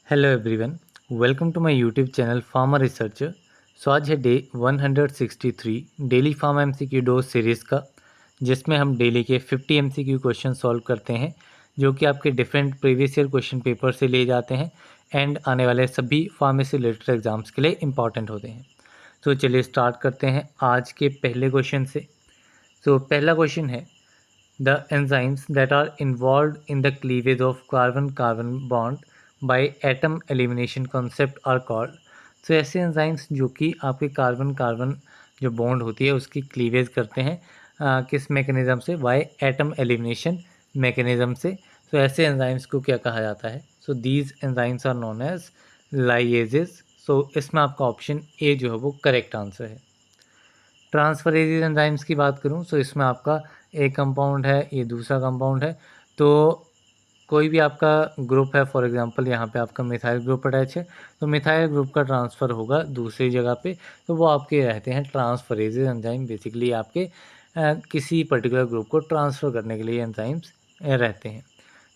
Hello everyone, welcome to my YouTube channel pharma researcher. So आज है day 163 daily pharm MCQ dose series का, जिसमें हम daily के 50 एमसीक्यू क्वेश्चन सॉल्व करते हैं, जो कि आपके different previous year question paper से लिए जाते हैं एंड आने वाले सभी फार्मेसी रिलेटेड एग्जाम्स के लिए इंपॉर्टेंट होते हैं। तो चलिए स्टार्ट करते हैं आज के पहले क्वेश्चन से। तो पहला क्वेश्चन है, the enzymes that are involved in the cleavage of carbon-carbon bond by atom elimination concept are called। तो ऐसे एंजाइम्स जो कि आपके कार्बन कार्बन जो बॉन्ड होती है उसकी क्लीवेज करते हैं किस मैकेनिज़्म से? बाय एटम एलिमिनेशन मैकेनिज़्म से। तो ऐसे एंजाइम्स को क्या कहा जाता है? So these enzymes are known as ligases. So इसमें आपका ऑप्शन ए जो है वो करेक्ट आंसर है। ट्रांसफरेज एंजाइम्स की बात करूं तो इसमें आपका एक कंपाउंड है, ये दूसरा कंपाउंड है। तो कोई भी आपका ग्रुप है, फॉर एग्जांपल यहाँ पे आपका मिथाइल ग्रुप अटैच है, तो मिथाइल ग्रुप का ट्रांसफ़र होगा दूसरी जगह पे, तो वो आपके रहते हैं ट्रांसफरेज एंजाइम। बेसिकली आपके किसी पर्टिकुलर ग्रुप को ट्रांसफ़र करने के लिए एंजाइम्स रहते हैं।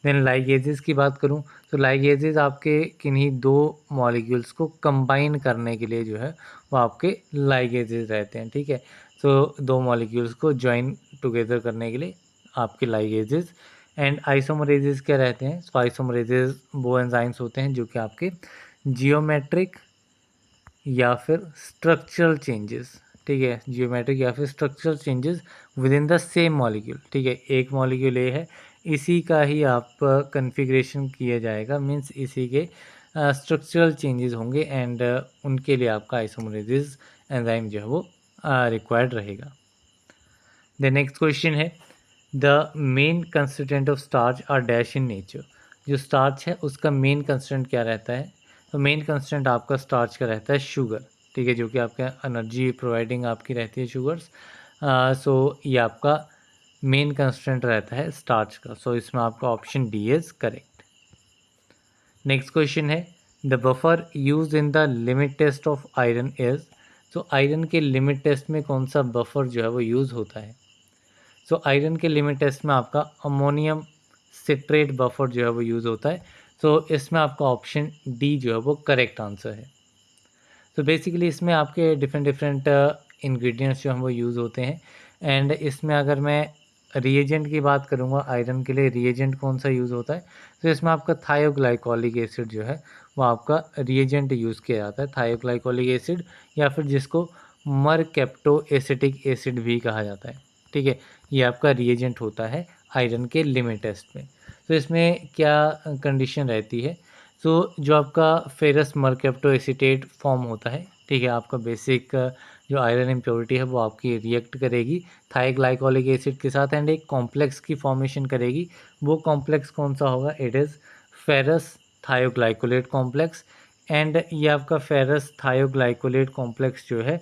देन लाइगेजेस की बात करूं तो लाइगेजेस आपके किन्हीं दो मॉलिक्यूल्स को कंबाइन करने के लिए जो है वो आपके लाइगेजेस रहते हैं। ठीक है, तो दो मॉलिक्यूल्स को ज्वाइन टुगेदर करने के लिए आपके लाइगेजेस। एंड आइसोमरेजेस क्या रहते हैं? तो आइसोमरेजेस वो एंजाइम्स होते हैं जो कि आपके जियोमेट्रिक या फिर स्ट्रक्चरल चेंजेस, ठीक है, जियोमेट्रिक या फिर structural changes with in the same molecule. ठीक है, एक मॉलिक्यूल ए है, इसी का ही आप कन्फिग्रेशन किया जाएगा, मीन्स इसी के स्ट्रक्चरल चेंजेस होंगे एंड उनके लिए आपका आइसोमरेजेस एंजाइम जो है वो रिक्वायर्ड रहेगा। द नेक्स्ट क्वेश्चन है, the main constituent of starch are dash in nature. जो स्टार्च है उसका मेन कंस्टिट्यूएंट क्या रहता है? तो मेन कंस्टिट्यूएंट आपका स्टार्च का रहता है शुगर। ठीक है, जो कि आपका एनर्जी प्रोवाइडिंग आपकी रहती है शुगर्स। सो ये आपका मेन कंस्टिट्यूएंट रहता है स्टार्च का। सो इसमें आपका option D is correct. Next question है, the buffer use in the limit test of iron is. तो आयरन के लिमिट टेस्ट में कौन सा बफर जो है वो यूज़ होता है? सो आयरन के लिमिट टेस्ट में आपका अमोनियम सिट्रेट बफर जो है वो यूज़ होता है। तो इसमें आपका ऑप्शन डी जो है वो करेक्ट आंसर है। तो बेसिकली इसमें आपके डिफरेंट डिफरेंट इंग्रेडिएंट्स जो हैं वो यूज़ होते हैं एंड इसमें अगर मैं रिएजेंट की बात करूँगा, आयरन के लिए रिएजेंट कौन सा यूज़ होता है? तो इसमें आपका थायोग्लाइकोलिक एसिड जो है वो आपका रिएजेंट यूज़ किया जाता है। थायोग्लाइकोलिक एसिड या फिर जिसको मरकैप्टो एसिटिक एसिड भी कहा जाता है। ठीक है, ये आपका रिएजेंट होता है आयरन के लिमिट टेस्ट में। तो इसमें क्या कंडीशन रहती है? तो जो आपका फेरस मरकैप्टो एसीटेट फॉर्म होता है, ठीक है, आपका बेसिक जो आयरन इम्प्योरिटी है वो आपकी रिएक्ट करेगी थाइग्लाइकोलिक एसिड के साथ एंड एक कॉम्प्लेक्स की फॉर्मेशन करेगी। वो कॉम्प्लेक्स कौन सा होगा? It is ferrous thioglycolate complex. And ये आपका फेरस थायोग्लाइकोलेट कॉम्प्लेक्स जो है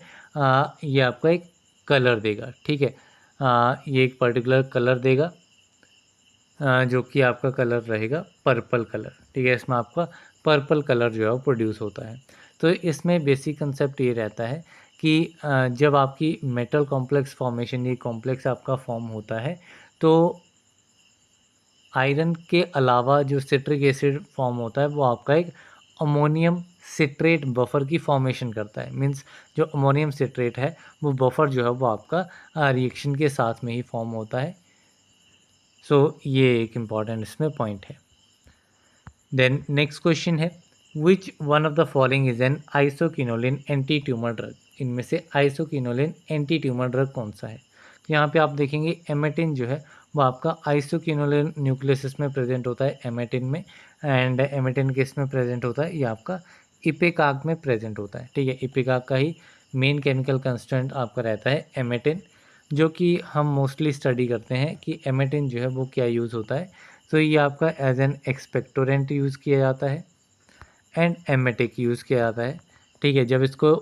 ये आपका एक कलर देगा। ठीक है, ये एक पर्टिकुलर कलर देगा जो कि आपका कलर रहेगा पर्पल कलर। ठीक है, इसमें आपका पर्पल कलर जो है वो प्रोड्यूस होता है। तो इसमें बेसिक कंसेप्ट ये रहता है कि जब आपकी मेटल कॉम्प्लेक्स फॉर्मेशन, ये कॉम्प्लेक्स आपका फॉर्म होता है, तो आयरन के अलावा जो सिट्रिक एसिड फॉर्म होता है वो आपका एक अमोनियम सिट्रेट बफर की फॉर्मेशन करता है। मींस जो अमोनियम सिट्रेट है वो बफर जो है वो आपका रिएक्शन के साथ में ही फॉर्म होता है। सो ये एक इम्पॉर्टेंट इसमें पॉइंट है। देन नेक्स्ट क्वेश्चन है, which one of the following is an isoquinoline anti tumour drug. इनमें से आइसोकिनोलिन एंटी ट्यूमर ड्रग कौन सा है? तो यहाँ पे आप देखेंगे एमेटिन जो है वो आपका आइसोकिनोलिन न्यूक्लियस में प्रेजेंट होता है एमेटिन में। एंड एमेटिन किस में प्रेजेंट होता है? ये आपका इपेकाक में प्रेजेंट होता है। ठीक है, इपेकाक का ही मेन केमिकल कंस्टेंट आपका रहता है एमेटिन, जो कि हम मोस्टली स्टडी करते हैं कि एमेटिन जो है वो क्या यूज़ होता है। तो ये आपका एज एन एक्सपेक्टोरेंट यूज़ किया जाता है एंड एमेटिक यूज़ किया जाता है। ठीक है, जब इसको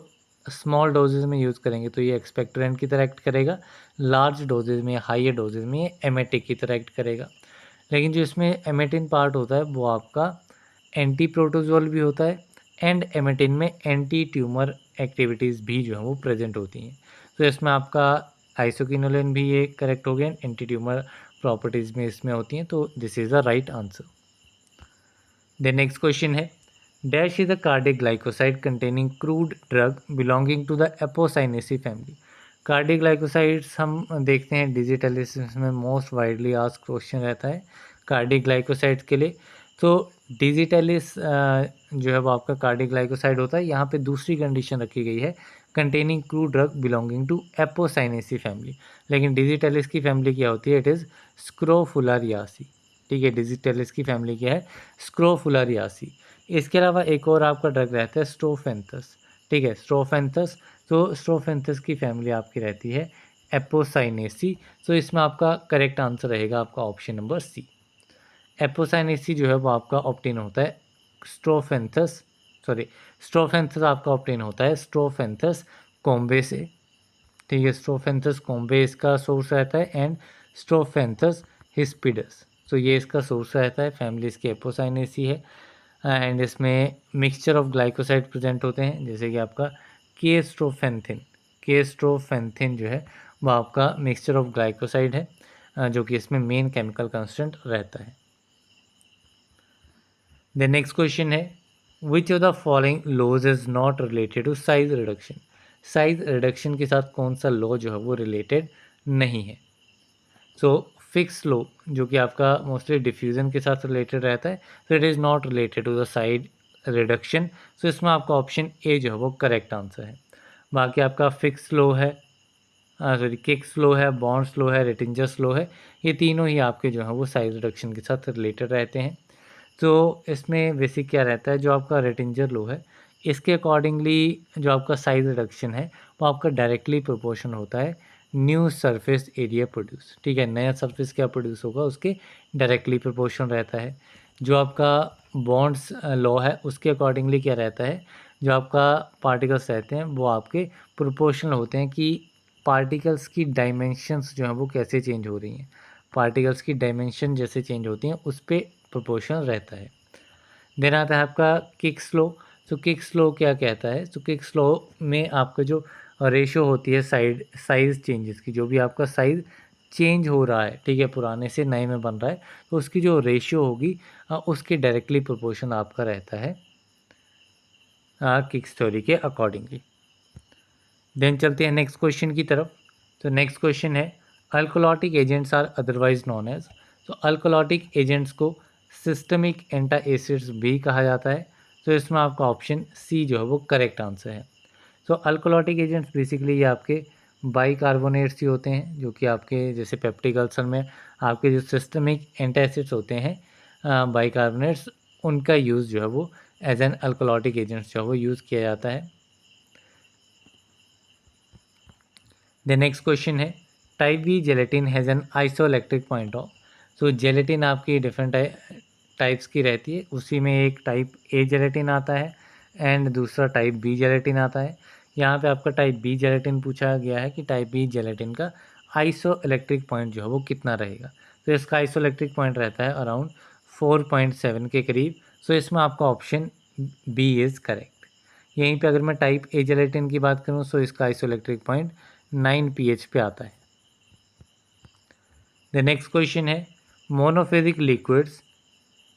स्मॉल डोजेज में यूज़ करेंगे तो ये एक्सपेक्टोरेंट की तरह एक्ट करेगा, लार्ज डोजेज में, हाइयर डोजेज में ये एमेटिक की तरह एक्ट करेगा। लेकिन जो इसमें एमेटिन पार्ट होता है वो आपका एंटी प्रोटोजोल भी होता है एंड एमेटिन में एंटी ट्यूमर एक्टिविटीज़ भी जो है वो प्रेजेंट होती हैं। तो इसमें आपका आइसोकिनोलिन भी ये करेक्ट हो गया, एंटी ट्यूमर प्रॉपर्टीज़ में इसमें होती हैं। तो this is the right answer. The next question है, dash is a cardiac glycoside containing crude drug belonging to the apocynaceae family. Cardiac glycosides हम देखते हैं डिजिटलिसिस में मोस्ट वाइडली आस्क्ड क्वेश्चन रहता है कार्डिक ग्लाइकोसाइड्स के लिए। तो डिजिटलिस जो है वो आपका कार्डिक ग्लाइकोसाइड होता है। यहाँ पे दूसरी कंडीशन रखी गई है containing crude drug belonging to apocynaceae family. लेकिन डिजिटलिस की फैमिली क्या होती है? It is scrophulariaceae. ठीक है, डिजिटलिस की फैमिली क्या है? स्क्रोफुलारियासी। इसके अलावा एक और आपका ड्रग रहता है स्ट्रोफेंथस। ठीक है, स्ट्रोफेंथस। तो स्ट्रोफेंथस की फैमिली आपकी रहती है एपोसाइनेसी। तो इसमें आपका करेक्ट आंसर रहेगा आपका ऑप्शन नंबर सी। एपोसाइनेसी जो है वो आपका ऑप्टेन होता है स्ट्रोफेंथस, सॉरी, स्ट्रोफेंथस आपका ऑप्टेन होता है स्ट्रोफेंथस कोम्बे से। ठीक है, स्ट्रोफेंथस कोम्बे इसका सोर्स रहता है एंड स्ट्रोफेंथस हिस्पिडस, तो ये इसका सोर्स रहता है। फैमिली इसकी एपोसाइनेसी है एंड इसमें मिक्सचर ऑफ ग्लाइकोसाइड प्रेजेंट होते हैं जैसे कि आपका केस्ट्रोफेंथिन। केस्ट्रोफेंथिन जो है वो आपका मिक्सचर ऑफ ग्लाइकोसाइड है जो कि इसमें मेन केमिकल कंस्टेंट रहता है। द नेक्स्ट क्वेश्चन है which of the following laws is not related to size reduction. Size reduction के साथ कौन सा लॉ जो है वो रिलेटेड नहीं है? सो फिक्स लॉ जो कि आपका मोस्टली डिफ्यूजन के साथ रिलेटेड रहता है, तो it is not related to the side reduction. So इसमें आपका ऑप्शन ए जो है वो करेक्ट आंसर है। बाकी आपका फिक्स लॉ है, सॉरी किक्स लॉ है, बॉन्ड्स लॉ है, रेटिंजर्स लॉ है, ये तीनों ही आपके जो है वो साइज रिडक्शन के साथ रिलेटेड रहते हैं। तो इसमें बेसिक क्या रहता है, जो आपका रेटिंजर लो है इसके अकॉर्डिंगली जो आपका साइज रिडक्शन है वो आपका डायरेक्टली प्रोपोर्शन होता है न्यू सरफेस एरिया प्रोड्यूस। ठीक है, नया सरफेस क्या प्रोड्यूस होगा उसके डायरेक्टली प्रोपोर्शन रहता है। जो आपका बॉन्ड्स लॉ है उसके अकॉर्डिंगली क्या रहता है, जो आपका पार्टिकल्स रहते हैं वो आपके प्रोपोर्शनल होते हैं कि पार्टिकल्स की डायमेंशंस जो हैं वो कैसे चेंज हो रही हैं। पार्टिकल्स की डायमेंशन जैसे चेंज होती हैं उस पर प्रोपोर्शनल रहता है। देन आता है आपका किक स्लो। तो किक स्लो क्या कहता है? तो किक स्लो में आपका जो रेशो होती है साइज़ चेंजेस की, जो भी आपका साइज़ चेंज हो रहा है, ठीक है, पुराने से नए में बन रहा है, तो उसकी जो रेशियो होगी उसके डायरेक्टली प्रोपोर्शन आपका रहता है किक स्टोरी के अकॉर्डिंगली। देन चलते हैं नेक्स्ट क्वेश्चन की तरफ। तो नेक्स्ट क्वेश्चन है alkalotic agents are otherwise known as. तो अल्कोलॉटिक एजेंट्स को सिस्टमिक एंटा एसिड्स भी कहा जाता है। तो इसमें आपका ऑप्शन सी जो है वो करेक्ट आंसर है। तो अल्कोलॉटिक एजेंट्स बेसिकली ये आपके बाइकार्बोनेट्स ही होते हैं, जो कि आपके जैसे पेप्टिक अल्सर में आपके जो सिस्टमिक एंटा एसिड्स होते हैं बाइकार्बोनेट्स, उनका यूज़ जो है वो एज एन अल्कोलॉटिक एजेंट्स जो है वो यूज़ किया जाता है। द नेक्स्ट क्वेश्चन है type B gelatin has an isoelectric point of. So gelatin आपकी डिफरेंट टाइप्स की रहती है, उसी में एक टाइप ए जेलेटिन आता है एंड दूसरा टाइप बी जेलेटिन आता है। यहाँ पे आपका टाइप बी जेलेटिन पूछा गया है कि टाइप बी जेलेटिन का आइसोइलेक्ट्रिक पॉइंट जो है वो कितना रहेगा। तो इसका आइसोइलेक्ट्रिक पॉइंट रहता है अराउंड 4.7 के करीब। सो इसमें आपका ऑप्शन बी इज़ करेक्ट। यहीं पे अगर मैं टाइप ए जेलेटिन की बात करूँ तो इसका आइसोइलेक्ट्रिक पॉइंट 9 pH पे आता है। द नेक्स्ट क्वेश्चन है monophasic liquids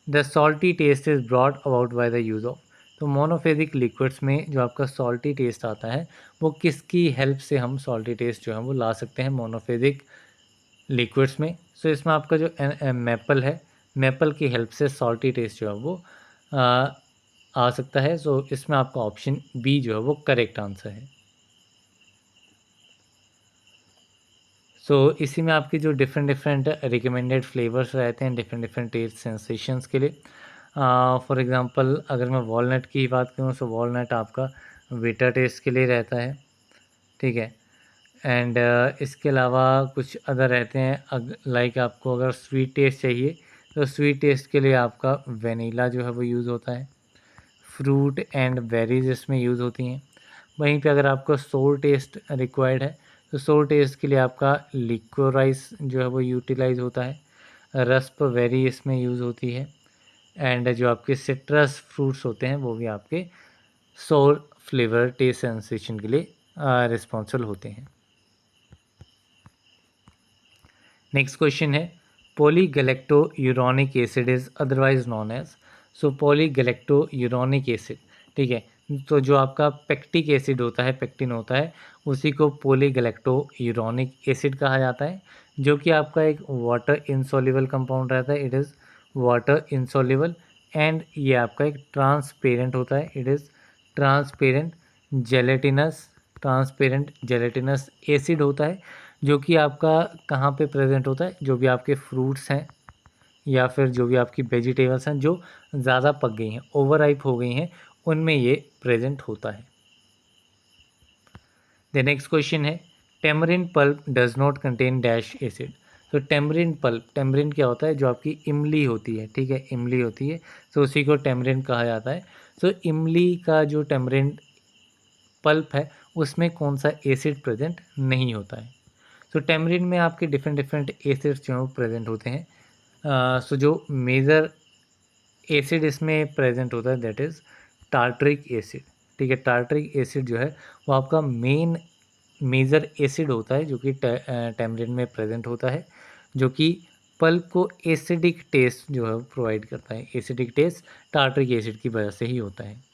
the salty taste is brought about by the use of. तो मोनोफेजिक लिक्विड्स में जो आपका सॉल्टी टेस्ट आता है वो किसकी हेल्प से हम सॉल्टी टेस्ट जो है वो ला सकते हैं मोनोफेजिक लिक्विड्स में। सो इसमें आपका जो मैपल है, मैपल की हेल्प से सॉल्टी टेस्ट जो है वो आ सकता है। सो इसमें आपका ऑप्शन बी जो है वो करेक्ट आंसर है। सो इसी में आपकी जो डिफरेंट डिफरेंट रिकमेंडेड फ्लेवर्स रहते हैं डिफरेंट डिफरेंट टेस्ट सेंसेशंस के लिए। फॉर एग्जांपल अगर मैं वॉलनट की बात करूँ तो वॉलनट आपका बिटर टेस्ट के लिए रहता है, ठीक है। एंड इसके अलावा कुछ अदर रहते हैं, लाइक आपको अगर स्वीट टेस्ट चाहिए तो स्वीट टेस्ट के लिए आपका वेनीला जो है वो यूज़ होता है। फ्रूट एंड बेरीज इसमें यूज़ होती हैं। वहीं पे अगर आपको सोर टेस्ट रिक्वायर्ड है तो सोर टेस्ट के लिए आपका लिक्वराइस जो है वो यूटिलाइज होता है। रस्पबेरी इसमें यूज़ होती है एंड जो आपके सिट्रस फ्रूट्स होते हैं वो भी आपके सोर फ्लेवर टेस्ट सेंसेशन के लिए रिस्पॉन्सिबल होते हैं। नेक्स्ट क्वेश्चन है polygalacturonic acid is otherwise known as. So polygalacturonic acid, ठीक है। तो जो आपका पेक्टिक एसिड होता है, पेक्टिन होता है, उसी को पॉलीगैलेक्टोयूरोनिक एसिड कहा जाता है, जो कि आपका एक वाटर इनसॉल्युबल कंपाउंड रहता है। It is water insoluble and ये आपका एक ट्रांसपेरेंट होता है। It is transparent gelatinous, transparent gelatinous acid होता है, जो कि आपका कहाँ पे प्रेजेंट होता है, जो भी आपके फ्रूट्स हैं या फिर जो भी आपकी वेजिटेबल्स हैं जो ज़्यादा पक गई हैं, ओवर राइप हो गई हैं, उनमें ये प्रेजेंट होता है। द नेक्स्ट क्वेश्चन है tamarind pulp does not contain dash acid. तो टेमरिन पल्प, टेमरिन क्या होता है, जो आपकी इमली होती है, ठीक है, इमली होती है, तो उसी को टेमरिन कहा जाता है। तो इमली का जो टेमरिन पल्प है उसमें कौन सा एसिड प्रेजेंट नहीं होता है। तो टेमरिन में आपके डिफरेंट डिफरेंट एसिड्स जो हैं प्रेजेंट होते हैं। सो जो मेजर एसिड इसमें प्रेजेंट होता है दैट इज़ टार्टरिक एसिड, ठीक है। टार्टरिक एसिड जो है वो आपका मेन मेजर एसिड होता है, जो कि टेमरिन में प्रेजेंट होता है, जो कि पल्प को एसिडिक टेस्ट जो है वो प्रोवाइड करता है। एसिडिक टेस्ट टार्टरिक एसिड की वजह से ही होता है।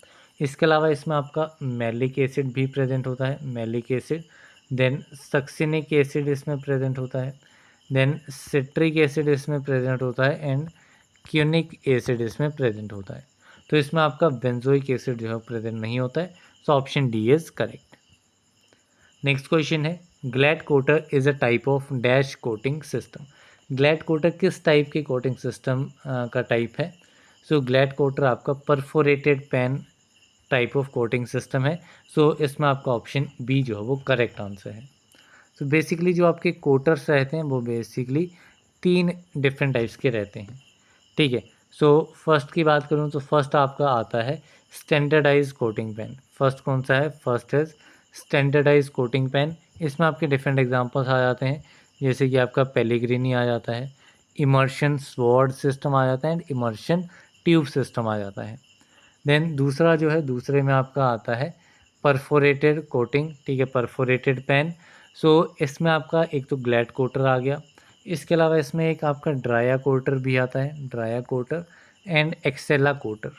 इसके अलावा इसमें आपका मैलिक एसिड भी प्रेजेंट होता है, malic acid. Then succinic acid इसमें प्रेजेंट होता है। देन सिट्रिक एसिड इसमें प्रेजेंट होता है एंड क्यूनिक एसिड इसमें प्रेजेंट होता है। तो इसमें आपका बेंजोइक एसिड जो है प्रेजेंट नहीं होता है। So option D is correct. Next question है glad coater is a type of dash coating system. Glad coater किस टाइप के कोटिंग सिस्टम का टाइप है। सो ग्लैड कोटर आपका perforated pan type of coating system है। सो इसमें आपका option B जो है वो करेक्ट आंसर है। सो बेसिकली जो आपके कोटर्स रहते हैं वो बेसिकली 3 डिफरेंट टाइप्स के रहते हैं, ठीक है। सो फर्स्ट की बात करूँ तो फर्स्ट आपका आता है स्टैंडर्डाइज कोटिंग पेन। फर्स्ट कौन सा है, फर्स्ट है स्टैंडर्डाइज कोटिंग पेन। इसमें आपके डिफरेंट एग्जांपल्स आ जाते हैं, जैसे कि आपका पेलिग्रीनी आ जाता है, इमर्शन स्वॉर्ड सिस्टम आ जाता है एंड इमर्शन ट्यूब सिस्टम आ जाता है। देन दूसरा जो है, दूसरे में आपका आता है परफोरेटेड कोटिंग, ठीक है, परफोरेटेड पेन। सो इसमें आपका एक तो ग्लैड कोटर आ गया, इसके अलावा इसमें एक आपका ड्राया कोटर भी आता है, ड्राया कोटर एंड एक्सेला कोटर,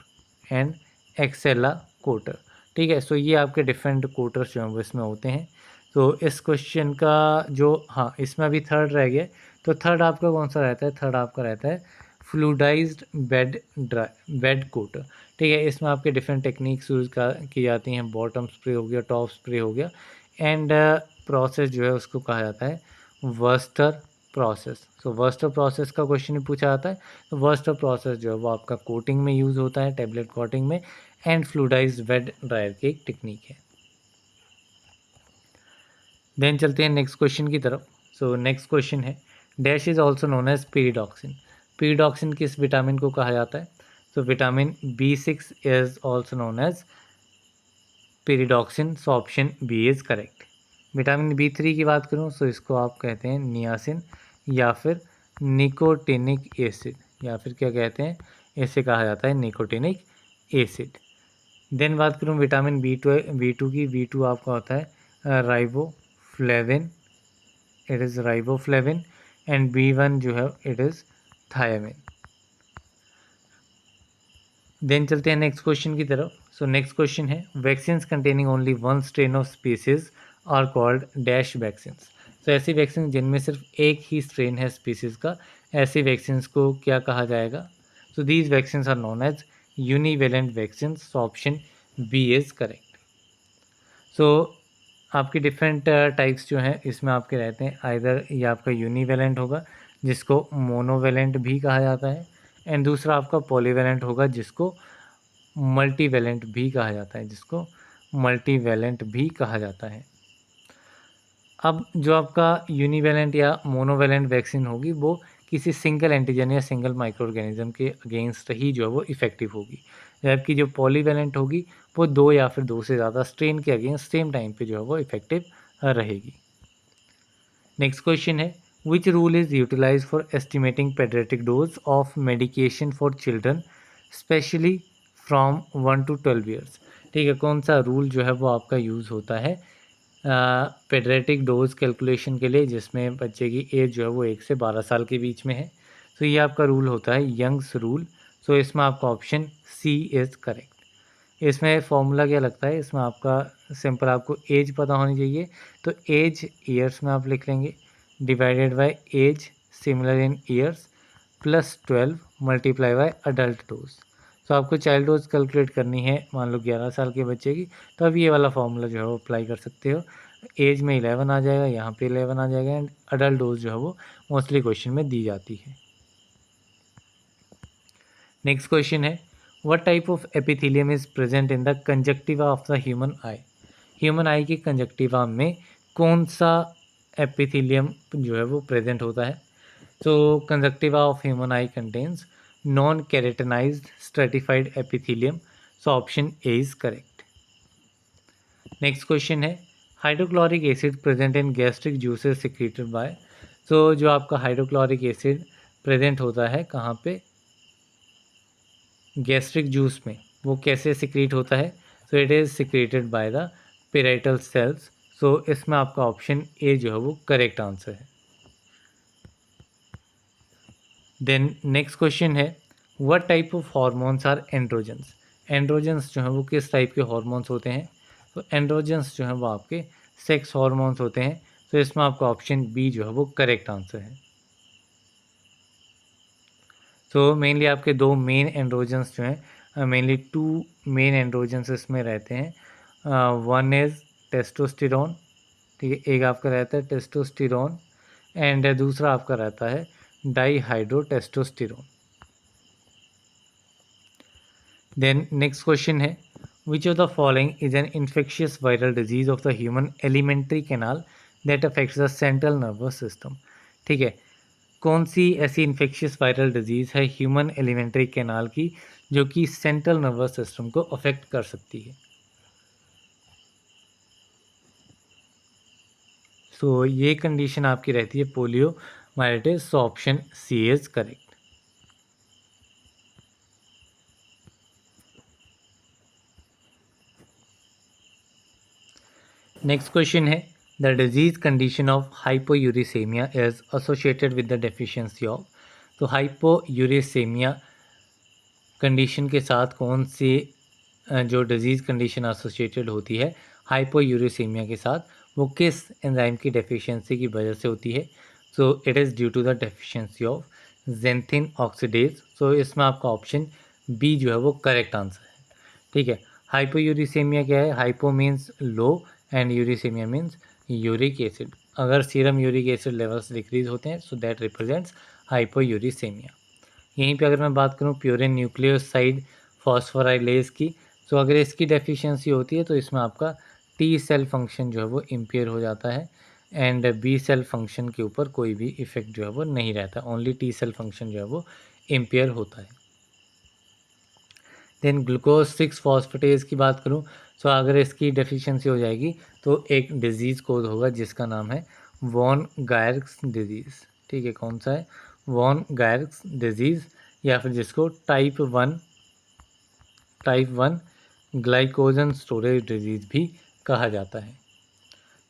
एंड एक्सेला कोटर, ठीक है। सो ये आपके डिफरेंट कोटर्स जो हैं वो इसमें होते हैं। तो इस क्वेश्चन का जो, हाँ, इसमें अभी थर्ड रह गया, तो थर्ड आपका कौन सा रहता है, थर्ड आपका रहता है फ्लूडाइज्ड बेड कोटर, ठीक है। इसमें आपके डिफरेंट टेक्निक्स यूज़ की जाती हैं, बॉटम स्प्रे हो गया, टॉप स्प्रे हो गया एंड प्रोसेस जो है उसको कहा जाता है वर्स्टर प्रोसेस। सो वर्स्टर प्रोसेस का क्वेश्चन ही पूछा जाता है। तो वर्स्टर प्रोसेस जो है वो आपका कोटिंग में यूज़ होता है, टेबलेट कोटिंग में, एंड फ्लूडाइज्ड बेड ड्रायर की एक टेक्निक है। देन चलते हैं नेक्स्ट क्वेश्चन की तरफ। सो नेक्स्ट क्वेश्चन है dash is also known as pyridoxine. Pyridoxine किस विटामिन को कहा जाता है। तो vitamin B6 is also known as pyridoxine. So option B is correct. Vitamin B3 की बात करूँ तो इसको आप कहते हैं नियासिन या फिर निकोटिनिक एसिड, या फिर क्या कहते हैं, इसे कहा जाता है निकोटिनिक एसिड। देन बात करूँ विटामिन B2 की, B2 आपका होता है riboflavin, it is riboflavin and B1 जो है इट इज़ थायामिन। देन चलते हैं नेक्स्ट क्वेश्चन की तरफ। सो नेक्स्ट क्वेश्चन है vaccine containing only one strain of species are called dash vaccine. तो ऐसी वैक्सीन जिनमें सिर्फ एक ही स्ट्रेन है स्पीसीज का, ऐसी वैक्सीन को क्या कहा जाएगा। So these vaccine are known as univalent vaccine. So option B is correct. So आपके डिफरेंट टाइप्स जो हैं इसमें आपके रहते हैं, आइदर ये आपका यूनिवेलेंट होगा जिसको मोनोवेलेंट भी कहा जाता है, एंड दूसरा आपका पॉलीवेलेंट होगा जिसको मल्टीवेलेंट भी कहा जाता है, जिसको मल्टीवेलेंट भी कहा जाता है। अब जो आपका यूनिवेलेंट या मोनोवेलेंट वैक्सीन होगी वो किसी सिंगल एंटीजन या सिंगल माइक्रो ऑर्गेनिज्म के अगेंस्ट ही जो है वो इफेक्टिव होगी, जबकि जो पॉलीवेलेंट होगी वो 2 या फिर 2 से ज़्यादा स्ट्रेन के अगेंस्ट सेम टाइम पे जो है वो इफेक्टिव रहेगी। नेक्स्ट क्वेश्चन है which rule is utilise for estimating paediatric dose of medication for children specially from 1 to 12 years. ठीक है, कौन सा रूल जो है वो आपका यूज़ होता है पेडियाट्रिक डोज कैलकुलेशन के लिए, जिसमें बच्चे की एज जो है वो 1 से 12 साल के बीच में है। तो ये आपका रूल होता है यंग्स रूल। सो इसमें आपका ऑप्शन सी इज़ करेक्ट। इसमें फॉर्मूला क्या लगता है, इसमें आपका सिंपल आपको एज पता होनी चाहिए, तो एज ईयर्स में आप लिख लेंगे divided by age similar in years plus 12 multiply by adult dose. तो आपको चाइल्ड डोज कैलकुलेट करनी है मान लो 11 साल के बच्चे की, तो अब ये वाला फॉर्मूला जो है वो अप्लाई कर सकते हो। एज में 11 आ जाएगा, यहाँ पे 11 आ जाएगा, एंड अडल्ट डोज जो है वो मोस्टली क्वेश्चन में दी जाती है। नेक्स्ट क्वेश्चन है what type of epithelium is present in the conjunctiva of the human I. Human आई की कंजक्टिवा में कौन सा एपिथेलियम जो है वो प्रेजेंट होता है। तो conjunctiva of human eye contains non keratinized stratified epithelium, so option A is correct. Next question है hydrochloric acid present in gastric juices secreted by. तो जो आपका हाइड्रोक्लोरिक एसिड प्रेजेंट होता है कहाँ पे, गैस्ट्रिक जूस में, वो कैसे सिक्रीट होता है, so it is secreted by the parietal cells. So इसमें आपका ऑप्शन ए जो है वो करेक्ट आंसर है। देन नेक्स्ट क्वेश्चन है what type of hormones are androgens. Androgens जो है वो किस टाइप के हार्मोन्स होते हैं, तो एंड्रोजन्स जो है वो आपके सेक्स हार्मोन्स होते हैं। तो इसमें आपका ऑप्शन बी जो है वो करेक्ट आंसर है। तो मेनली आपके दो मेन एंड्रोजन्स जो हैं, मेनली टू मेन एंड्रोजन्स इसमें रहते हैं। वन इज़ टेस्टोस्टेरोन, ठीक है, एक आपका रहता है टेस्टोस्टेरोन एंड दूसरा आपका रहता है डाईहाइड्रोटेस्टोस्टेरोन। देन नेक्स्ट क्वेश्चन है which of the following is an infectious viral disease of the human alimentary canal that affects the central nervous system. ठीक है, कौन सी ऐसी इन्फेक्शियस वायरल डिजीज़ है ह्यूमन एलिमेंट्री कैनाल की जो कि सेंट्रल नर्वस सिस्टम को अफेक्ट कर सकती है। सो ये कंडीशन आपकी रहती है poliomyelitis, so option C is correct. Next question है the disease condition of hypouricemia is associated with the deficiency of. तो हाइपोयूरिसेमिया कंडीशन के साथ कौन सी जो डिजीज़ कंडीशन एसोसिएटेड होती है हाइपोयूरिसेमिया के साथ, वो किस एंजाइम की डेफिशिएंसी की वजह से होती है। So it is due to the deficiency of xanthine oxidase. So इसमें आपका ऑप्शन बी जो है वो करेक्ट आंसर है। ठीक है, हाइपोयूरिसेमिया क्या है, hypo means low and uricemia means uric acid. अगर serum uric acid levels decrease होते हैं सो दैट रिप्रेजेंट्स हाइपोयूरिसेमिया। यहीं पे अगर मैं बात करूँ प्यूरिन न्यूक्लियोसाइड फॉस्फोराइलेज की, तो अगर इसकी डेफिशिएंसी होती है तो इसमें आपका टी सेल फंक्शन जो है वो इम्पेयर हो जाता है एंड बी सेल फंक्शन के ऊपर कोई भी इफेक्ट जो है वो नहीं रहता, ओनली टी सेल फंक्शन जो है वो इम्पेयर होता है। देन ग्लूकोज 6 फॉस्फेटेज की बात करूँ, तो अगर इसकी डेफिशिएंसी हो जाएगी तो एक डिजीज़ कोड होगा जिसका नाम है वॉन गायर्क्स डिजीज़। ठीक है, कौन सा है, वॉन गायर्क्स डिजीज़, या फिर जिसको type one glycogen storage disease भी कहा जाता है।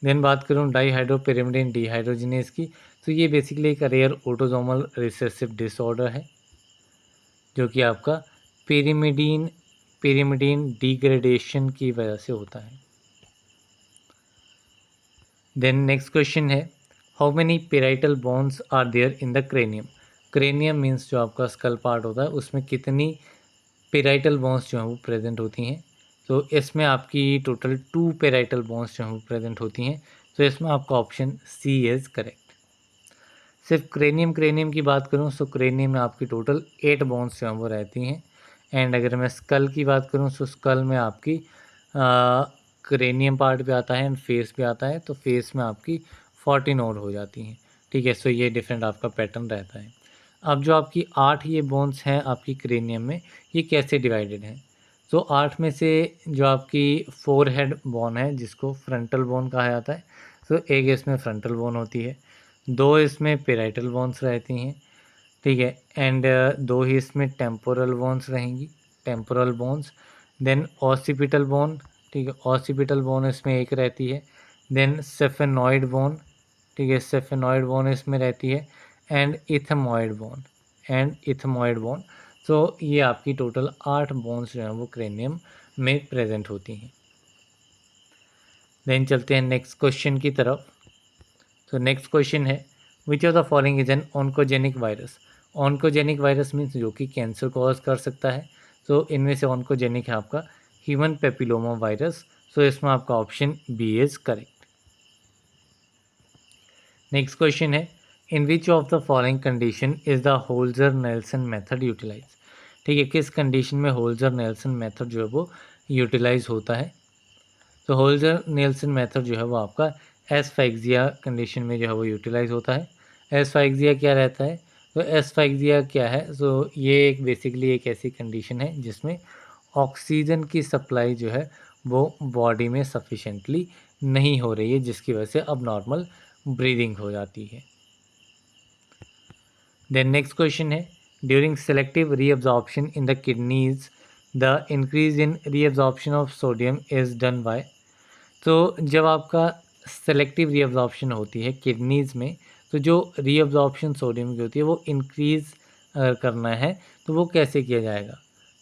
देन बात करूँ डाईहाइड्रोपिरिमिडिन डिहाइड्रोजिनेज की, तो ये बेसिकली एक रेयर ऑटोसोमल रिसेसिव डिसऑर्डर है जो कि आपका पिरिमिडीन डिग्रेडेशन की वजह से होता है। देन नेक्स्ट क्वेश्चन है how many parietal bones are there in the cranium. Cranium means जो आपका स्कल पार्ट होता है उसमें कितनी पेराइटल बोन्स जो हैं वो प्रेजेंट होती हैं। तो इसमें आपकी टोटल 2 पेराइटल बोन्स जो हैं वो प्रेजेंट होती हैं। तो इसमें आपका ऑप्शन सी इज़ करेक्ट। सिर्फ क्रेनियम की बात करूँ तो क्रेनियम में आपकी टोटल 8 बोन्स जो हैं वो रहती हैं। एंड अगर मैं स्कल की बात करूँ तो स्कल में आपकी क्रेनियम पार्ट भी आता है एंड फेस भी आता है, तो फेस में आपकी 14 और हो जाती हैं। ठीक है, सो ये डिफरेंट आपका पैटर्न रहता है। अब जो आपकी 8 ये बोन्स हैं आपकी क्रेनियम में, ये कैसे डिवाइडेड हैं। तो 8 में से जो आपकी फोरहेड बोन है जिसको फ्रंटल बोन कहा जाता है, तो एक इसमें फ्रंटल बोन होती है, 2 इसमें पेराइटल बोन्स रहती हैं, ठीक है, एंड 2 ही इसमें टेम्पोरल बोन्स रहेंगी, temporal bones. Then occipital bone, ठीक है, ऑसिपिटल बोन इसमें एक रहती है। देन सेफेनॉइड बोन, ठीक है, सेफेनॉइड बोन इसमें रहती है, एंड इथमॉइड बोन, तो ये आपकी टोटल 8 बोन्स जो हैं वो क्रेनियम में प्रेजेंट होती हैं। देन चलते हैं नेक्स्ट क्वेश्चन की तरफ। तो नेक्स्ट क्वेश्चन है which of the following is N oncogenic virus. Oncogenic virus means जो कि कैंसर कॉज कर सकता है। तो इनमें से ऑन्कोजेनिक है आपका ह्यूमन पेपिलोमा वायरस। सो इसमें आपका option B is correct. Next question है in which of the following condition is the Holzer Nelson method utilize. ठीक है, किस कंडीशन में होल्जर नेल्सन मेथड जो है वो यूटिलाइज होता है। तो होल्जर नेल्सन मेथड जो है वो आपका एस्फैक्सिया कंडीशन में जो है वो यूटिलाइज होता है। एस्फैक्सिया क्या रहता है, तो एस्फैक्सिया क्या है, तो ये एक बेसिकली एक ऐसी कंडीशन है जिसमें ऑक्सीजन की सप्लाई जो है वो बॉडी में सफिशेंटली नहीं हो रही है, जिसकी वजह से अब नॉर्मल ब्रीदिंग हो जाती है। देन नेक्स्ट क्वेश्चन है during selective reabsorption in the kidneys the increase in reabsorption of sodium is done by. तो जब आपका सेलेक्टिव रीअब्जॉर्प्शन होती है किडनीज़ में, तो जो रीअब्जॉर्प्शन सोडियम की होती है वो इंक्रीज़ करना है, तो वो कैसे किया जाएगा।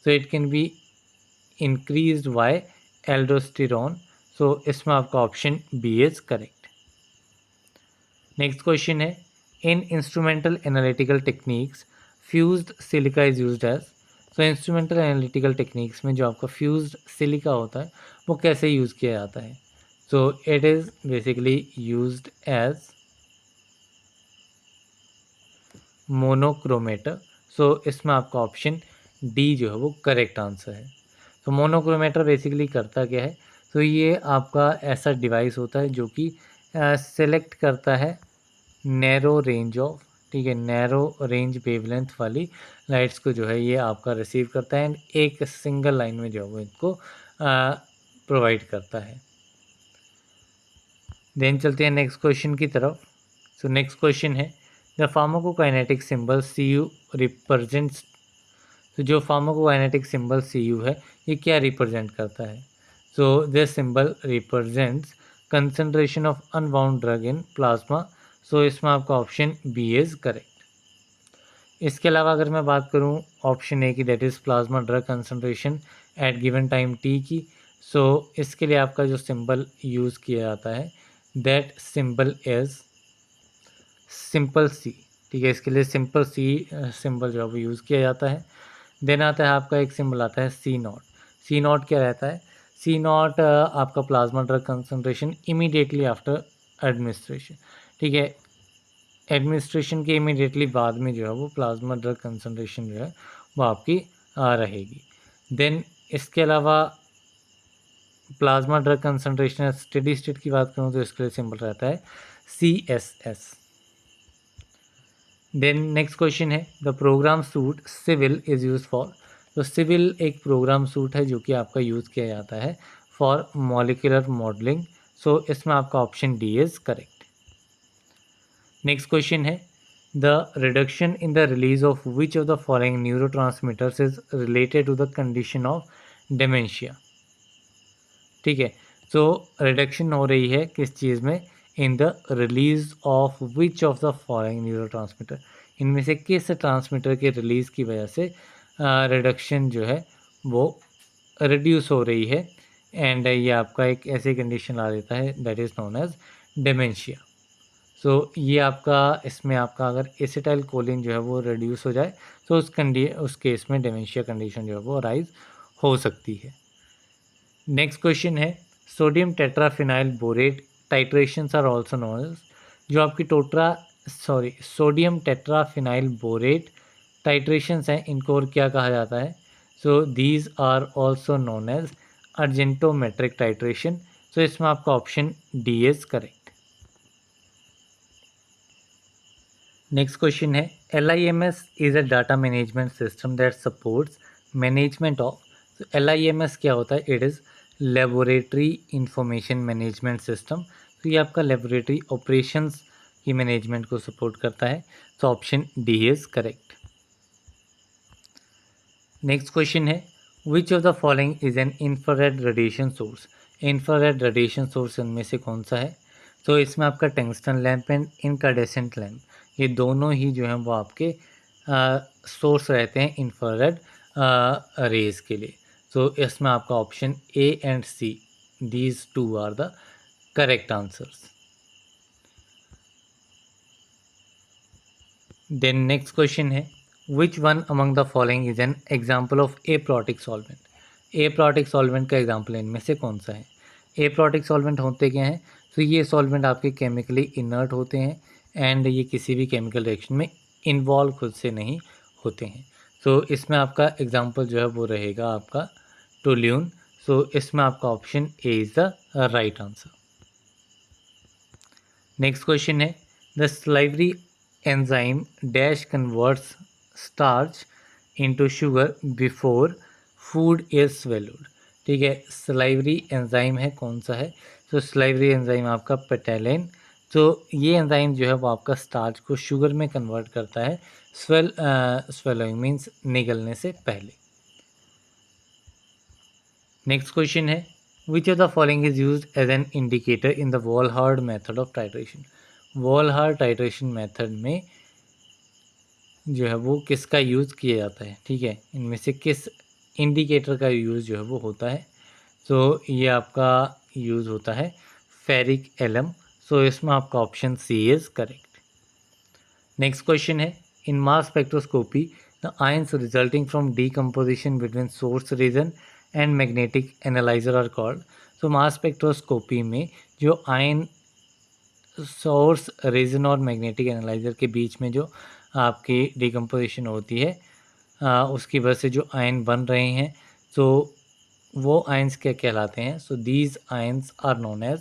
तो it can be increased by aldosterone. So इसमें आपका option B is correct. Next question है in instrumental analytical techniques fused silica is used as. तो इंस्ट्रूमेंटल एनालिटिकल टेक्निक्स में जो आपका फ्यूज्ड सिलिका होता है वो कैसे यूज़ किया जाता है। So it is basically used as monochromator. So इसमें आपका ऑप्शन डी जो है वो करेक्ट आंसर है। तो मोनोक्रोमेटर बेसिकली करता क्या है, तो ये आपका ऐसा डिवाइस होता है जो कि सेलेक्ट करता है नैरो रेंज ऑफ, ठीक है, नैरो रेंज वेवलेंथ वाली लाइट्स को जो है ये आपका रिसीव करता है एंड एक सिंगल लाइन में जो है वो इनको प्रोवाइड करता है। देन चलते हैं नेक्स्ट क्वेश्चन की तरफ। सो नेक्स्ट क्वेश्चन है the pharmacokinetic symbol C U represents. तो जो फार्माकोकाइनेटिक सिंबल सी यू है ये क्या रिप्रेजेंट करता है। So this symbol represents concentration of unbound drug in plasma. So इसमें आपका ऑप्शन बी इज करेक्ट। इसके अलावा अगर मैं बात करूं ऑप्शन ए की, that is plasma drug concentration at given time T की, सो इसके लिए आपका जो सिंबल यूज़ किया जाता है दैट सिंबल इज़ सिंपल सी। ठीक है, इसके लिए सिंपल सी सिंबल जो है वो यूज़ किया जाता है। देन आता है आपका एक सिंबल आता है सी नॉट। सी नॉट क्या रहता है, सी नॉट आपका plasma drug concentration immediately after administration. ठीक है, एडमिनिस्ट्रेशन के इमीडिएटली बाद में जो है वो प्लाज्मा ड्रग कंसंट्रेशन जो है वो आपकी रहेगी। देन इसके अलावा plasma drug concentration steady state की बात करूँ तो इसके लिए सिंबल रहता है CSS। देन नेक्स्ट क्वेश्चन है the program suite civil is use for. तो सिविल एक प्रोग्राम सूट है जो कि आपका यूज़ किया जाता है फॉर मॉलिक्यूलर मॉडलिंग। सो इसमें आपका option D is correct. Next question है the reduction in the release of which of the following neurotransmitters is related to the condition of dementia. ठीक है, तो रिडक्शन हो रही है किस चीज़ में, इन the release of which of the following neurotransmitter. इनमें से किस ट्रांसमीटर के रिलीज की वजह से रिडक्शन जो है वो रिड्यूस हो रही है, एंड ये आपका एक ऐसी कंडीशन ला देता है that is known as dementia. So ये आपका इसमें आपका अगर एसिटाइल कोलिन जो है वो रिड्यूस हो जाए तो उस केस में डेमेंशिया कंडीशन जो है वो राइज हो सकती है। नेक्स्ट क्वेश्चन है sodium tetraphenyl borate titrations are also known as. जो आपकी सोडियम टेट्राफिनाइल बोरेट टाइट्रेशंस हैं इनको और क्या कहा जाता है। So these are also known as argentometric titration. So इसमें आपका option D is correct. Next question है LIMS is a data management system that supports management of. तो LIMS क्या होता है, it is laboratory information management system. तो ये आपका लेबोरेटरी ऑपरेशंस की मैनेजमेंट को सपोर्ट करता है। तो option D is correct. Next question है which of the following is an infrared radiation source. Infrared radiation source इनमें से कौन सा है। तो इसमें आपका टंगस्टन लैंप एंड इनकांडेसेंट लैंप, ये दोनों ही जो हैं वो आपके सोर्स रहते हैं इंफ्रारेड रेज के लिए। तो इसमें आपका option A and C, these two are the correct answers. Then next question है, which one among the following is an example of aprotic solvent. Aprotic solvent का एग्जाम्पल इनमें से कौन सा है। एप्रोटिक सॉल्वेंट होते क्या हैं, तो ये सॉल्वेंट आपके केमिकली इनर्ट होते हैं एंड ये किसी भी केमिकल रिएक्शन में इन्वॉल्व खुद से नहीं होते हैं। तो इसमें आपका एग्जाम्पल जो है वो रहेगा आपका टोल्यून। सो इसमें आपका option A is the right answer. Next question है, the salivary enzyme dash converts starch into sugar before food is swallowed. ठीक है, स्लाइवरी एंजाइम है कौन सा है, तो स्लाइवरी एंजाइम आपका पेटेलिन। तो ये एंजाइम जो है वो आपका स्टार्च को शुगर में कन्वर्ट करता है स्वेलोइंग मीन्स निगलने से पहले। नेक्स्ट क्वेश्चन है, which of the following is used as an indicator in the Volhard method of titration. Volhard titration method में जो है वो किसका यूज़ किया जाता है। ठीक है, इनमें से किस इंडिकेटर का यूज़ जो है वो होता है, तो ये आपका यूज़ होता है फेरिक एलम। सो इसमें आपका option C is correct. Next question है, in mass spectroscopy the ions resulting from decomposition between source region and magnetic analyser are called. तो मास स्पेक्ट्रोस्कोपी में जो आयन सोर्स रीजन और magnetic analyser के बीच में जो आपकी डिकम्पोजिशन होती है उसकी वजह से जो आयन बन रहे हैं, तो वो आयंस क्या कहलाते हैं, so these ions are known as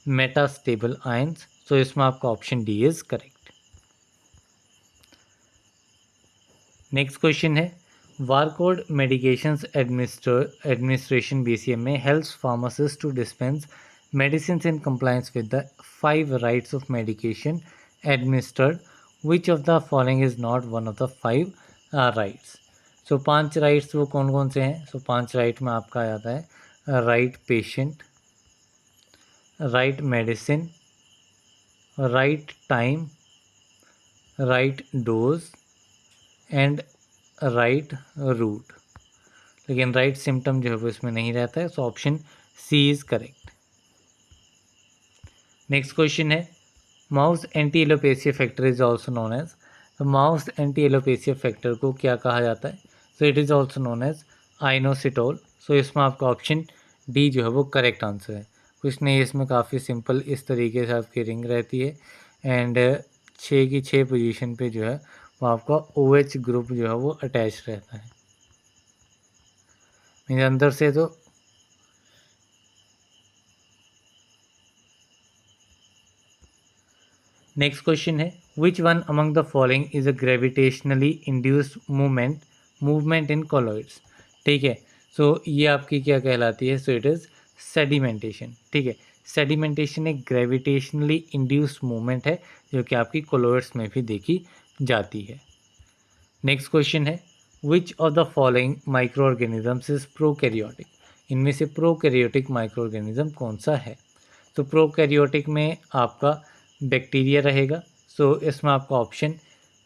metastable ions. So इसमें आपका option D is correct. Next question है, बारकोड मेडिकेशंस एडमिनिस्ट्रेशन बीसीएम में helps pharmacist to dispense medicines in compliance with the 5 rights of medication administered. Which of the following is not one of the 5 rights? So 5 rights वो कौन कौन से हैं, सो 5 right में आपका आ जाता है right patient, right medicine, right time, right dose and right route. लेकिन राइट सिम्टम जो है वो इसमें नहीं रहता है, so option C is correct. Next question है, mouse anti alopecia factor is also known as. तो माउस एंटी एलोपेसिया फैक्टर को क्या कहा जाता है, so it is also known as inositol. So इसमें आपका ऑप्शन डी जो है वो करेक्ट आंसर है। कुछ नहीं, इसमें काफ़ी सिंपल इस तरीके से आपकी रिंग रहती है एंड 6 की 6 पोजीशन पे जो है वो आपका OH ग्रुप जो है वो अटैच रहता है मेरे अंदर से। तो नेक्स्ट क्वेश्चन है, which one among the following is a gravitationally induced movement in colloids. ठीक है, सो ये आपकी क्या कहलाती है, सो इट इज़ सेडिमेंटेशन। ठीक है, सेडिमेंटेशन एक ग्रेविटेशनली इंड्यूस्ड मूवमेंट है जो कि आपकी कॉलॉइड्स में भी देखी जाती है। नेक्स्ट क्वेश्चन है, which of the following micro organisms is prokaryotic. इनमें से प्रोकैरियोटिक माइक्रो ऑर्गेनिज्म कौन सा है, तो प्रोकैरियोटिक में आपका बैक्टीरिया रहेगा। सो इसमें आपका ऑप्शन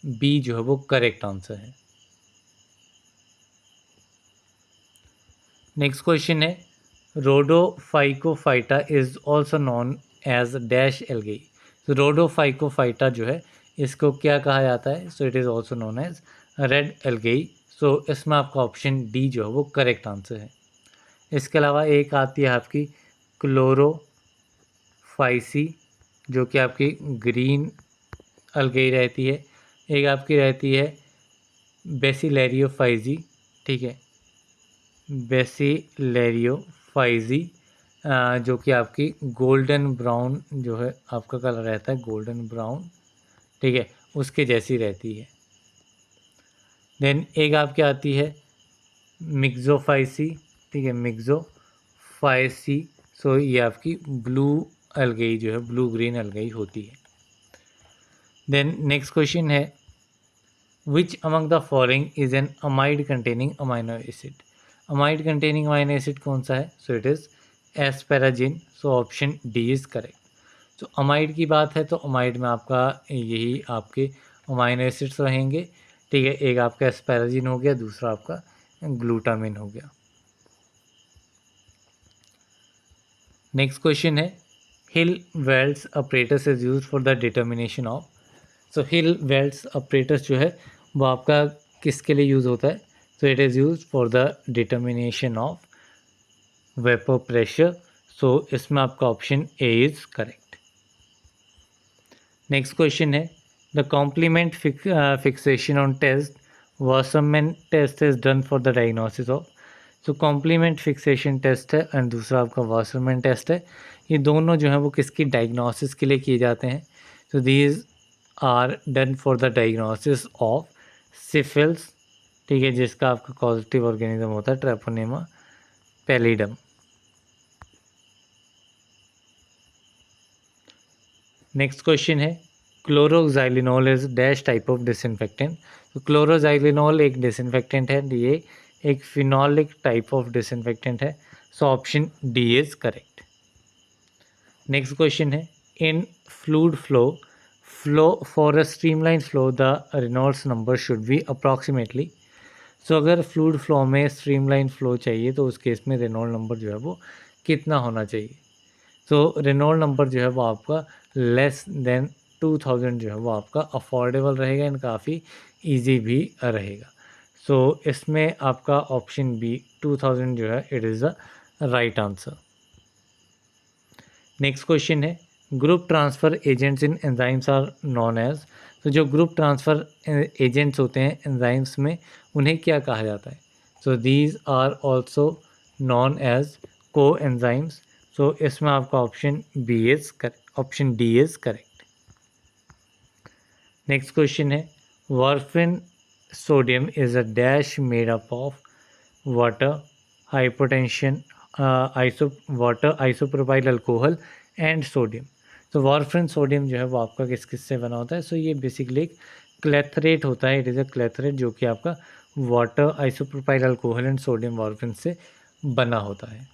बी जो है वो करेक्ट आंसर है। नेक्स्ट क्वेश्चन है, rhodophycophyta is also known as dash algae. तो रोडोफाइकोफाइटा जो है इसको क्या कहा जाता है, so it is also known as red algae. So इसमें आपका ऑप्शन डी जो है वो करेक्ट आंसर है। इसके अलावा एक आती है आपकी क्लोरोफाइसी जो कि आपकी ग्रीन अलगेई रहती है। एक आपकी रहती है बेसिलेरियोफाइजी। ठीक है, बेसिलेरियोफाइजी जो कि आपकी गोल्डन ब्राउन जो है आपका कलर रहता है, गोल्डन ब्राउन। ठीक है, उसके जैसी रहती है। देन एक आपकी आती है मिक्सोफाइसी। ठीक है, मिक्सोफाइसी। सो ये आपकी ब्लू अलगेई जो है ब्लू ग्रीन अलगेई होती है। देन नेक्स्ट क्वेश्चन है, which among the following is N amide containing amino acid. Amide containing amino acid कौन सा है, so it is एस्पेराजिन। So option D is correct. तो अमाइड की बात है तो अमाइड में आपका यही आपके अमाइनो एसिड्स रहेंगे ठीक है, एक आपका एस्पैराजिन हो गया, दूसरा आपका ग्लूटामिन हो गया। नेक्स्ट क्वेश्चन है hill wells apparatus is use for the determination of. So hill wells apparatus जो है वो आपका किसके लिए यूज़ होता है? So it is use for the determination of vapour pressure. So इसमें आपका option A is correct. Next question है the complement fixation on test Wassermann test is done for the diagnosis of. So complement fixation test है and दूसरा आपका Wassermann test है। ये दोनों जो है वो किसकी डायग्नोसिस के लिए किए जाते हैं? So these are done for the diagnosis of syphilis, ठीक है, जिसका आपका कॉजेटिव ऑर्गेनिज्म होता है ट्रेपोनेमा पैलिडम। नेक्स्ट क्वेश्चन है chloroxylenol is dash type of disinfectant. तो क्लोरोक्साइलिनोल एक डिसइंफेक्टेंट है, ये एक फिनोलिक टाइप ऑफ डिसइंफेक्टेंट है। So option D is correct. Next question है in fluid flow for a streamline flow the Reynolds number should be approximately. So अगर fluid flow में streamline flow चाहिए तो उस केस में रेनॉल्ड नंबर जो है वो कितना होना चाहिए? तो रेनॉल्ड नंबर जो है वो आपका लेस देन 2000 जो है वो आपका अफोर्डेबल रहेगा एंड काफ़ी इजी भी रहेगा। सो इसमें आपका ऑप्शन बी 2000 जो है it is the right answer. Next question है group transfer agents in enzymes are known as. तो जो ग्रुप ट्रांसफ़र एजेंट्स होते हैं एंजाइम्स में उन्हें क्या कहा जाता है? So these are also known as coenzymes. So इसमें आपका option B is correct, option D is correct. Next question है warfarin sodium is a dash made up of water hypotension water isopropyl alcohol and sodium. तो warfarin sodium जो है वो आपका किस किस से बना होता है? सो ये बेसिकली एक क्लेथरेट होता है, इट इज़ अ क्लेथरेट जो कि आपका water isopropyl alcohol and sodium warfarin से बना होता है।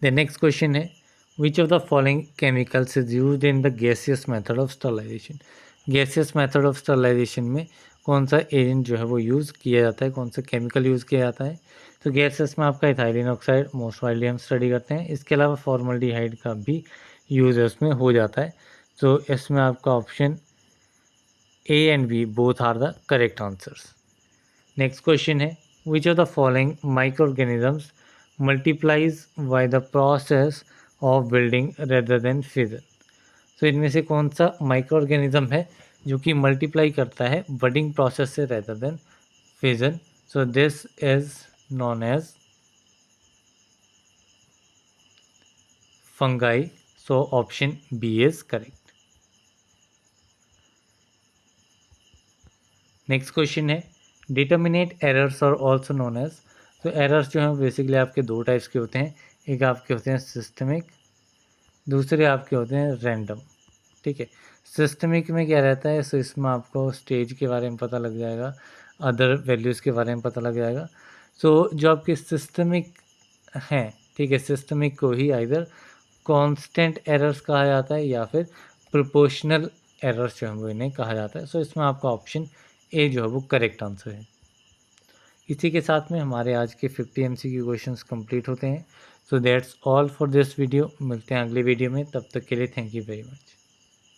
द नेक्स्ट क्वेश्चन है which of the following chemicals is used in the gaseous method of sterilisation. Gaseous method of sterilisation में कौन सा एजेंट जो है वो यूज़ किया जाता है, कौन सा केमिकल यूज़ किया जाता है? तो गैसेस में आपका इथाइलिन ऑक्साइड मोस्ट वाइडली हम स्टडी करते हैं, इसके अलावा फॉर्मल्डिहाइड का भी यूज़ उसमें हो जाता है। तो इसमें आपका option A and B both are the correct answers. Next question है which of the following microorganisms multiplies by the process of budding rather than fission. तो इनमें से कौन सा माइक्रो ऑर्गेनिज्म है जो कि मल्टीप्लाई करता है बडिंग प्रोसेस से rather than fission? So this is known as fungi. So option B is correct. Next question है डिटर्मिनेट एरर्स और ऑल्सो नोन एज। तो एरर्स जो हैं बेसिकली आपके दो टाइप्स के होते हैं, एक आपके होते हैं सिस्टमिक, दूसरे आपके होते हैं रैंडम। ठीक है, सिस्टमिक में क्या रहता है? सो इसमें आपको स्टेज के बारे में पता लग जाएगा, अदर वैल्यूज़ के बारे में पता लग जाएगा। सो जो आपके सिस्टमिक हैं, ठीक है, सिस्टमिक को ही आइदर कांस्टेंट एरर्स कहा जाता है या फिर प्रोपोर्शनल एरर्स जो है वो इन्हें कहा जाता है। सो इसमें आपका ऑप्शन ए जो है वो करेक्ट आंसर है। इसी के साथ में हमारे आज के 50 MCQ क्वेश्चंस कंप्लीट होते हैं। So that's all for this video. मिलते हैं अगले वीडियो में, तब तक के लिए थैंक यू वेरी मच।